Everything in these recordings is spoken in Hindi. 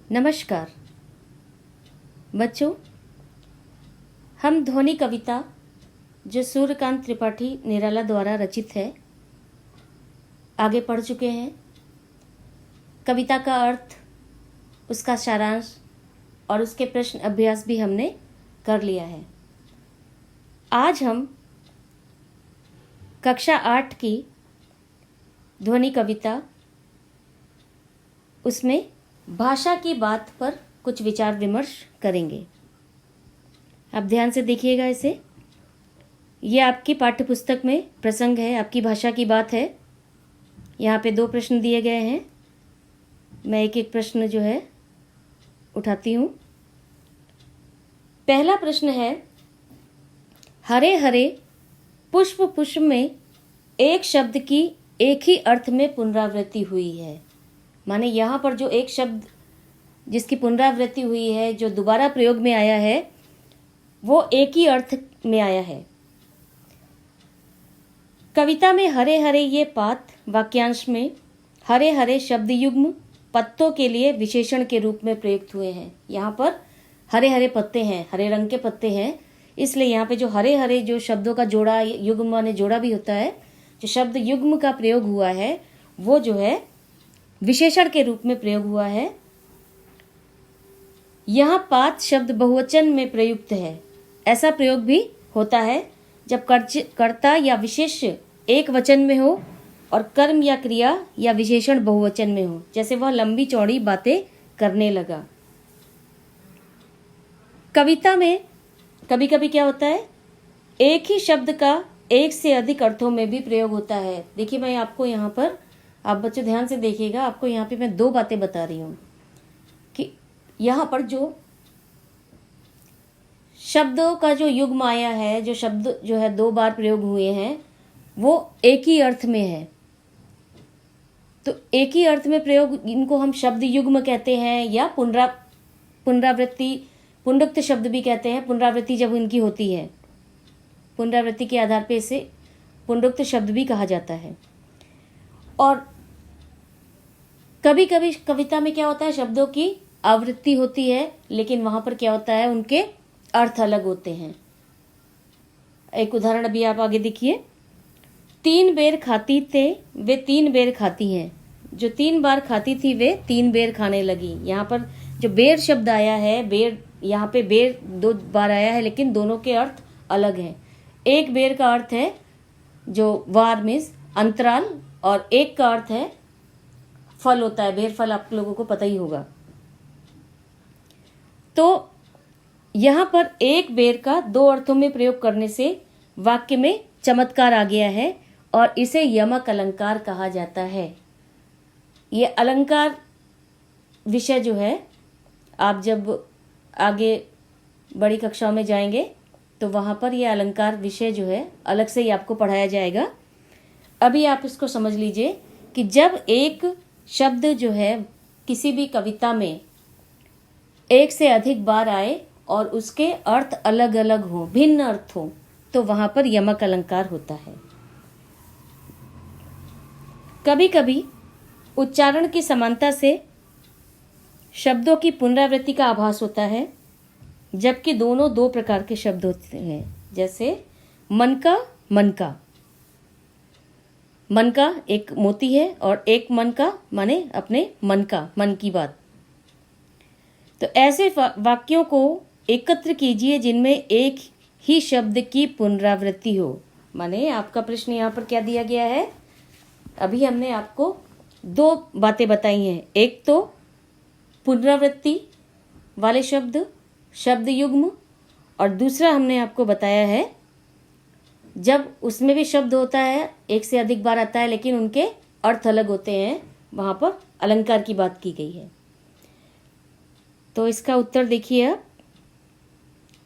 नमस्कार बच्चों, हम ध्वनि कविता जो सूर्यकांत त्रिपाठी निराला द्वारा रचित है आगे पढ़ चुके हैं। कविता का अर्थ, उसका सारांश और उसके प्रश्न अभ्यास भी हमने कर लिया है। आज हम कक्षा 8 की ध्वनि कविता, उसमें भाषा की बात पर कुछ विचार विमर्श करेंगे। आप ध्यान से देखिएगा इसे। ये आपकी पाठ्य पुस्तक में प्रसंग है, आपकी भाषा की बात है। यहाँ पे 2 प्रश्न दिए गए हैं। मैं एक एक प्रश्न जो है उठाती हूँ। पहला प्रश्न है, हरे हरे पुष्प पुष्प में एक शब्द की एक ही अर्थ में पुनरावृत्ति हुई है। माने यहाँ पर जो एक शब्द जिसकी पुनरावृत्ति हुई है, जो दोबारा प्रयोग में आया है, वो एक ही अर्थ में आया है। कविता में हरे हरे ये पात वाक्यांश में हरे हरे शब्द युग्म पत्तों के लिए विशेषण के रूप में प्रयुक्त हुए हैं। यहाँ पर हरे हरे पत्ते हैं, हरे रंग के पत्ते हैं, इसलिए यहाँ पे जो हरे हरे जो शब्दों का जोड़ा, युग्म माने जोड़ा भी होता है, जो शब्द युग्म का प्रयोग हुआ है वो जो है विशेषण के रूप में प्रयोग हुआ है। यहाँ पात शब्द बहुवचन में प्रयुक्त है। ऐसा प्रयोग भी होता है जब कर्ता या विशेष्य एक वचन में हो और कर्म या क्रिया या विशेषण बहुवचन में हो। जैसे वह लंबी चौड़ी बातें करने लगा। कविता में कभी कभी क्या होता है, एक ही शब्द का एक से अधिक अर्थों में भी प्रयोग होता है। देखिए, मैं आपको यहाँ पर, आप बच्चे ध्यान से देखिएगा, आपको यहाँ पे मैं 2 बातें बता रही हूँ कि यहाँ पर जो शब्दों का जो युग्म आया है, जो शब्द जो है 2 बार प्रयोग हुए हैं, वो एक ही अर्थ में है। तो एक ही अर्थ में प्रयोग, इनको हम शब्द युग्म कहते हैं या पुनरावृत्ति, पुनरुक्त शब्द भी कहते हैं। पुनरावृत्ति जब इनकी होती है, पुनरावृत्ति के आधार पे इसे पुनरुक्त शब्द भी कहा जाता है। और कभी कभी कविता में क्या होता है, शब्दों की आवृत्ति होती है, लेकिन वहां पर क्या होता है, उनके अर्थ अलग होते हैं। एक उदाहरण अभी आप आगे देखिए, 3 बेर खाती थे वे 3 बेर खाती हैं। जो 3 बार खाती थी वे 3 बेर खाने लगी। यहाँ पर जो बेर शब्द आया है, बेर, यहाँ पे बेर 2 बार आया है, लेकिन दोनों के अर्थ अलग हैं। एक बेर का अर्थ है जो वार मीन्स अंतराल, और एक का अर्थ है फल होता है, बेर फल आप लोगों को पता ही होगा। तो यहाँ पर एक बेर का 2 अर्थों में प्रयोग करने से वाक्य में चमत्कार आ गया है और इसे यमक अलंकार कहा जाता है। ये अलंकार विषय जो है, आप जब आगे बड़ी कक्षाओं में जाएंगे तो वहाँ पर यह अलंकार विषय जो है अलग से ही आपको पढ़ाया जाएगा। अभी आप इसको समझ लीजिए कि जब एक शब्द जो है किसी भी कविता में एक से अधिक बार आए और उसके अर्थ अलग अलग हो, भिन्न अर्थ हो, तो वहां पर यमक अलंकार होता है। कभी कभी उच्चारण की समानता से शब्दों की पुनरावृत्ति का आभास होता है, जबकि दोनों 2 प्रकार के शब्द होते हैं। जैसे मन का, मन का, मन का एक मोती है और एक मन का माने अपने मन का, मन की बात। तो ऐसे वाक्यों को एकत्र कीजिए जिनमें एक ही शब्द की पुनरावृत्ति हो। माने आपका प्रश्न यहाँ पर क्या दिया गया है, अभी हमने आपको 2 बातें बताई हैं। एक तो पुनरावृत्ति वाले शब्द, शब्द युग्म, और दूसरा हमने आपको बताया है जब उसमें भी शब्द होता है, एक से अधिक बार आता है, लेकिन उनके अर्थ अलग होते हैं, वहां पर अलंकार की बात की गई है। तो इसका उत्तर देखिए आप,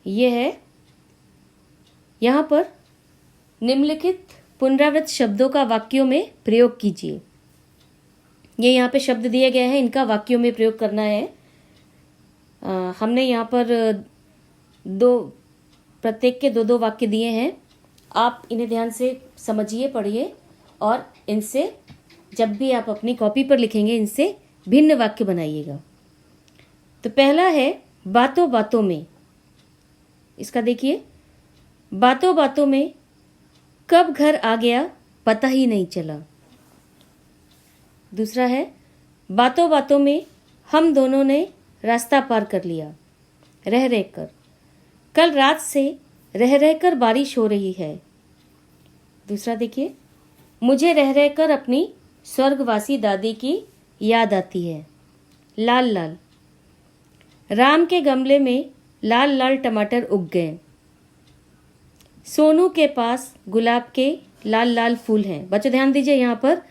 ये है, यहाँ पर निम्नलिखित पुनरावृत्त शब्दों का वाक्यों में प्रयोग कीजिए। ये यहाँ पे शब्द दिए गए हैं, इनका वाक्यों में प्रयोग करना है। हमने यहाँ पर प्रत्येक के 2-2 वाक्य दिए हैं। आप इन्हें ध्यान से समझिए, पढ़िए, और इनसे जब भी आप अपनी कॉपी पर लिखेंगे, इनसे भिन्न वाक्य बनाइएगा। तो पहला है बातों बातों में। इसका देखिए, बातों बातों में कब घर आ गया पता ही नहीं चला। दूसरा है बातों बातों में हम दोनों ने रास्ता पार कर लिया रह रह कर। कल रात से रह रह कर बारिश हो रही है। दूसरा देखिए, मुझे रह रह कर अपनी स्वर्गवासी दादी की याद आती है। लाल लाल, राम के गमले में लाल लाल टमाटर उग गए। सोनू के पास गुलाब के लाल लाल फूल हैं। बच्चों ध्यान दीजिए, यहाँ पर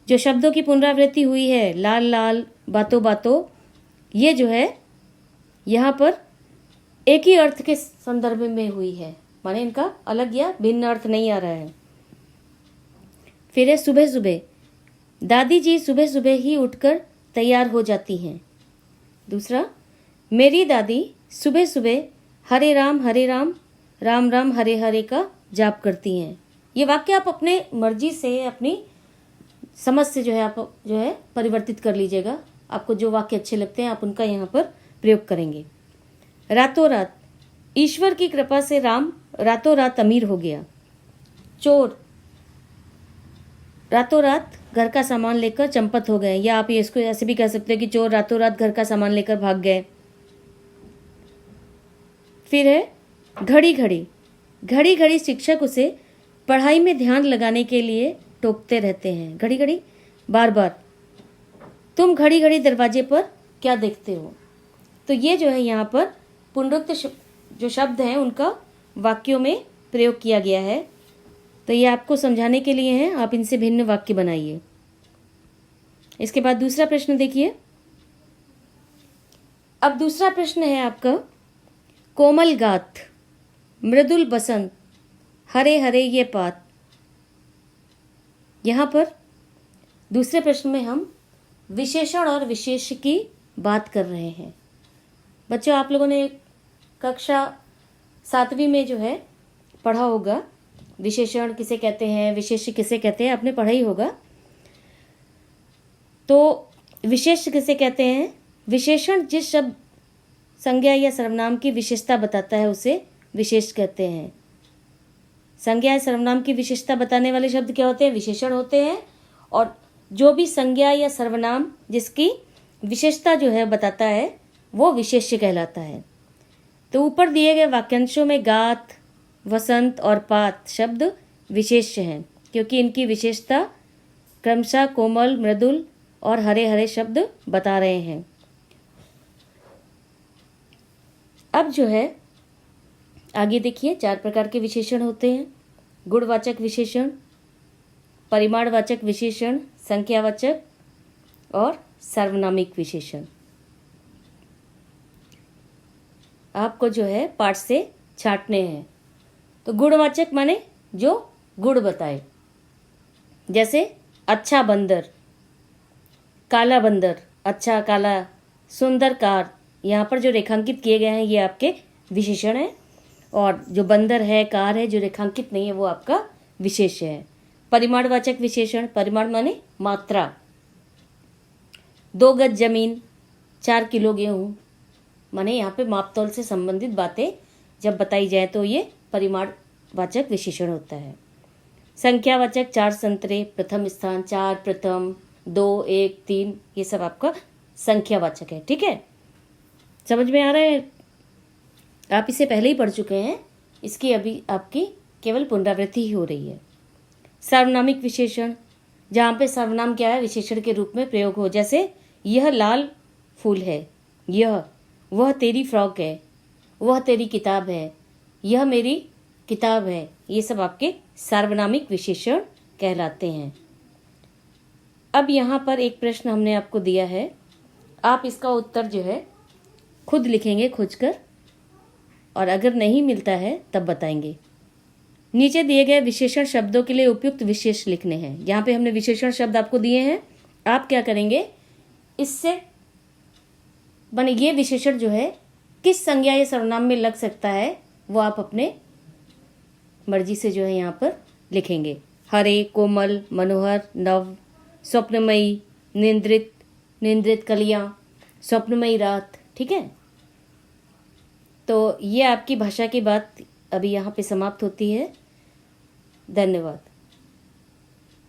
जो शब्दों की पुनरावृत्ति हुई है, लाल लाल, बातों बातों, ये जो है यहाँ पर एक ही अर्थ के संदर्भ में हुई है, माने इनका अलग या भिन्न अर्थ नहीं आ रहा है। फिर है सुबह सुबह, दादी जी सुबह सुबह ही उठकर तैयार हो जाती हैं। दूसरा, मेरी दादी सुबह सुबह हरे राम राम राम हरे हरे का जाप करती हैं। ये वाक्य आप अपने मर्जी से, अपनी समझ से जो है आप जो है परिवर्तित कर लीजिएगा। आपको जो वाक्य अच्छे लगते हैं आप उनका यहाँ पर प्रयोग करेंगे। रातों रात, ईश्वर की कृपा से राम रातों रात अमीर हो गया। चोर, रातों रात घर का सामान लेकर चंपत हो गए, या आप ये इसको ऐसे भी कह सकते हैं कि चोर रातों रात घर का सामान लेकर भाग गए। फिर है घड़ी घड़ी, घड़ी घड़ी शिक्षक उसे पढ़ाई में ध्यान लगाने के लिए टोकते रहते हैं। घड़ी घड़ी, बार बार, तुम घड़ी घड़ी दरवाजे पर क्या देखते हो। तो ये जो है यहाँ पर पुनरुक्त जो शब्द हैं उनका वाक्यों में प्रयोग किया गया है। तो ये आपको समझाने के लिए हैं, आप इनसे भिन्न वाक्य बनाइए। इसके बाद दूसरा प्रश्न देखिए। अब दूसरा प्रश्न है आपका, कोमल गाथ, मृदुल बसंत, हरे हरे ये पात। यहाँ पर दूसरे प्रश्न में हम विशेषण और विशेष्य की बात कर रहे हैं। बच्चों, आप लोगों ने कक्षा 7वीं में जो है पढ़ा होगा, विशेषण किसे कहते हैं, विशेष्य किसे कहते हैं, आपने पढ़ा ही होगा। तो विशेष्य किसे कहते हैं? विशेषण जिस शब्द, संज्ञा या सर्वनाम की विशेषता बताता है उसे विशेष कहते हैं। संज्ञा या सर्वनाम की विशेषता बताने वाले शब्द क्या होते हैं? विशेषण होते हैं। और जो भी संज्ञा या सर्वनाम जिसकी विशेषता जो है बताता है वो विशेष्य कहलाता है। तो ऊपर दिए गए वाक्यांशों में गाथ, वसंत और पात शब्द विशेष्य हैं, क्योंकि इनकी विशेषता क्रमशः कोमल, मृदुल और हरे हरे शब्द बता रहे हैं। अब जो है आगे देखिए, 4 प्रकार के विशेषण होते हैं। गुणवाचक विशेषण, परिमाणवाचक विशेषण, संख्यावाचक और सार्वनामिक विशेषण। आपको जो है पाठ से छांटने हैं। तो गुणवाचक माने जो गुण बताए, जैसे अच्छा बंदर, काला बंदर, अच्छा काला, सुंदर कार। यहाँ पर जो रेखांकित किए गए हैं ये आपके विशेषण हैं, और जो बंदर है, कार है, जो रेखांकित नहीं है वो आपका विशेष्य है। परिमाणवाचक विशेषण, परिमाण माने मात्रा, 2 गज जमीन, 4 किलो गेहूँ, माने यहाँ पे मापतौल से संबंधित बातें जब बताई जाए तो ये परिमाणवाचक विशेषण होता है। संख्यावाचक, 4 संतरे, प्रथम स्थान, 4 प्रथम, 2, 1, 3, ये सब आपका संख्यावाचक है। ठीक है, समझ में आ रहा है? आप इसे पहले ही पढ़ चुके हैं, इसकी अभी आपकी केवल पुनरावृत्ति ही हो रही है। सार्वनामिक विशेषण, जहाँ पे सर्वनाम क्या है, विशेषण के रूप में प्रयोग हो, जैसे यह लाल फूल है, यह, वह तेरी फ्रॉक है, वह तेरी किताब है, यह मेरी किताब है। ये सब आपके सार्वनामिक विशेषण कहलाते हैं। अब यहाँ पर एक प्रश्न हमने आपको दिया है, आप इसका उत्तर जो है खुद लिखेंगे खोजकर, और अगर नहीं मिलता है तब बताएंगे। नीचे दिए गए विशेषण शब्दों के लिए उपयुक्त विशेष लिखने हैं। यहाँ पे हमने विशेषण शब्द आपको दिए हैं, आप क्या करेंगे, इससे बने ये विशेषण जो है किस संज्ञा या सर्वनाम में लग सकता है वो आप अपने मर्जी से जो है यहाँ पर लिखेंगे। हरे, कोमल, मनोहर, नव, स्वप्नमयी, निंद्रित, निंद्रित कलियाँ, स्वप्नमयी रात। ठीक है। तो ये आपकी भाषा की बात अभी यहाँ पे समाप्त होती है। धन्यवाद।